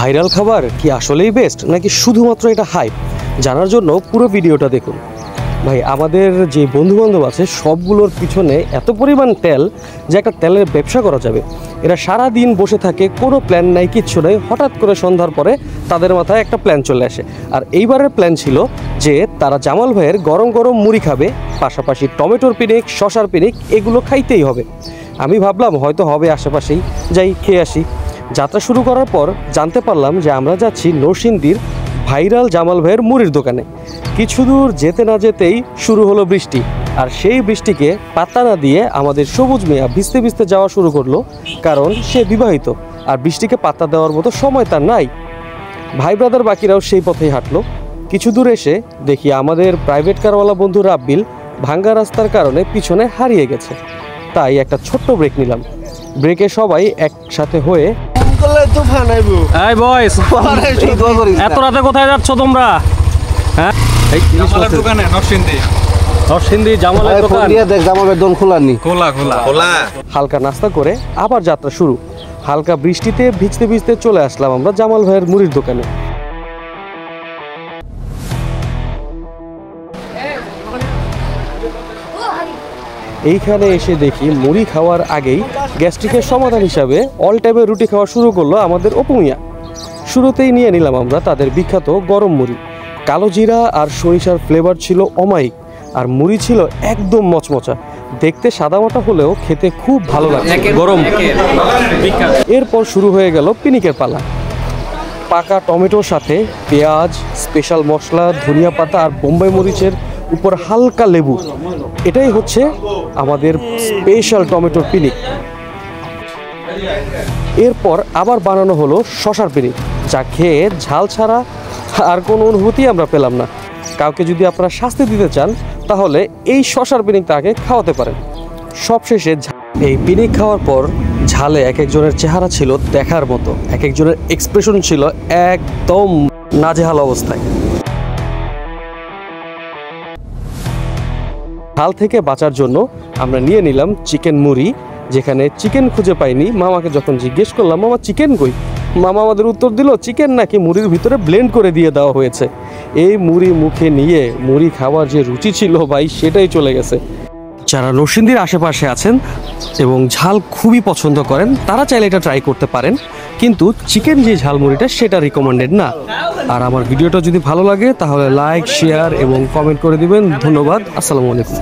Viral খাবার কি আসলেই বেস্ট নাকি শুধুমাত্র এটা হাইপ? জানার জন্য পুরো ভিডিওটা দেখুন। ভাই, আমাদের যে বন্ধুবান্ধব আছে সবগুলোর পিছনে এত পরিমাণ তেল যে একটা তেলের ব্যবসা করা যাবে। এরা সারা দিন বসে থাকে, কোনো প্ল্যান নাই, কিচ্ছু নাই। হঠাৎ করে সন্ধ্যার পরে তাদের মাথায় একটা প্ল্যান চলে আসে। আর এইবারের প্ল্যান ছিল যে তারা জামাল ভাইয়ের গরম গরম মুড়ি খাবে, পাশাপাশি টমেটোর পিনিক, শশার পিনিক, এগুলো খাইতেই হবে। আমি ভাবলাম হয়তো হবে আশেপাশেই, যাই খেয়ে আসি। যাত্রা শুরু করার পর জানতে পারলাম যে আমরা যাচ্ছি নরসিংদীর ভাইরাল জামাল ভাইয়ের মুড়ির দোকানে। কিছু দূর যেতে না যেতেই শুরু হলো বৃষ্টি, আর সেই বৃষ্টিকে পাত্তা না দিয়ে আমাদের সবুজ মিয়া ভিজতে ভিজতে যাওয়া শুরু করলো, কারণ সে বিবাহিত আর বৃষ্টিকে পাত্তা দেওয়ার মতো সময় তার নাই। ভাই ব্রাদার বাকিরাও সেই পথেই হাঁটলো। কিছু দূর এসে দেখি আমাদের প্রাইভেট কারওয়ালা বন্ধু রাব্বিল ভাঙ্গা রাস্তার কারণে পিছনে হারিয়ে গেছে। তাই একটা ছোট্ট ব্রেক নিলাম। ব্রেকে সবাই একসাথে হয়ে এত রাতে কোথায় যাচ্ছ তোমরা? হ্যাঁ, নরসিংদী জামালের দোকান খোলা। হালকা নাস্তা করে আবার যাত্রা শুরু। হালকা বৃষ্টিতে ভিজতে ভিজতে চলে আসলাম আমরা জামাল ভাইয়ের মুড়ির দোকানে। এইখানে এসে দেখি মুড়ি খাওয়ার আগেই গ্যাস্ট্রিকের সমাধান হিসাবে অল টাইপের রুটি খাওয়া শুরু করলো আমাদের অপু মিয়া। শুরুতেই নিয়ে নিলাম আমরা তাদের বিখ্যাত গরম মুড়ি। কালো জিরা আর সরিষার ফ্লেভার ছিল অমায়িক, আর মুড়ি ছিল একদম মচমচা। দেখতে সাদামাটা হলেও খেতে খুব ভালো লাগে গরম। এরপর শুরু হয়ে গেল পিনিকের পালা। পাকা টমেটোর সাথে পেঁয়াজ, স্পেশাল মশলা, ধনিয়া পাতা আর বোম্বাই মরিচের উপর হালকা লেবু, এটাই হচ্ছে আমাদের স্পেশাল টমেটোর পিনিক। এরপর আবার বানানো হলো শশার পিনিক, যা খেয়ে ঝাল ছাড়া আর কোনো অনুভূতি আমরা পেলাম না। কাউকে যদি আপনারা শাস্তি দিতে চান তাহলে এই শশার পিনিক তাকে খাওয়াতে পারেন। সবশেষে এই পিনিক খাওয়ার পর ঝালে এক একজনের চেহারা ছিল দেখার মতো, এক একজনের এক্সপ্রেশন ছিল একদম নাজেহাল অবস্থায়। ঝাল থেকে বাঁচার জন্য আমরা নিয়ে নিলাম চিকেন মুড়ি, যেখানে চিকেন খুঁজে পাইনি। মামাকে যখন জিজ্ঞেস করলাম মামা চিকেন কই, মামা আমাদের উত্তর দিল চিকেন নাকি মুড়ির ভিতরে ব্লেন্ড করে দিয়ে দেওয়া হয়েছে। এই মুড়ি মুখে নিয়ে মুড়ি খাওয়ার যে রুচি ছিল ভাই, সেটাই চলে গেছে। যারা নরসিংদীর আশেপাশে আছেন এবং ঝাল খুবই পছন্দ করেন তারা চাইলে এটা ট্রাই করতে পারেন, কিন্তু চিকেন যে ঝাল মুড়িটা সেটা রিকমেন্ডেড না। আর আমার ভিডিওটা যদি ভালো লাগে তাহলে লাইক, শেয়ার এবং কমেন্ট করে দিবেন। ধন্যবাদ। আসসালামু আলাইকুম।